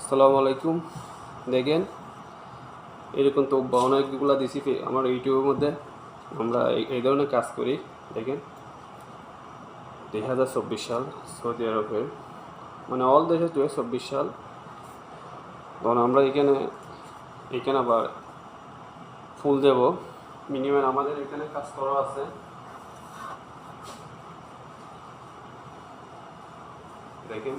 আসসালামু আলাইকুম। দেখেন এরকম তো অনেকগুলো দিছি আমার ইউটিউবের মধ্যে। আমরা এই ধরনের কাজ করি। দেখেন 2024 সাল সৌদি আরবের, মানে অল দেশে 2024 সাল। তখন আমরা এখানে আবার ফুল দেব। মিনিমাম আমাদের এখানে কাজ করা আছে, দেখেন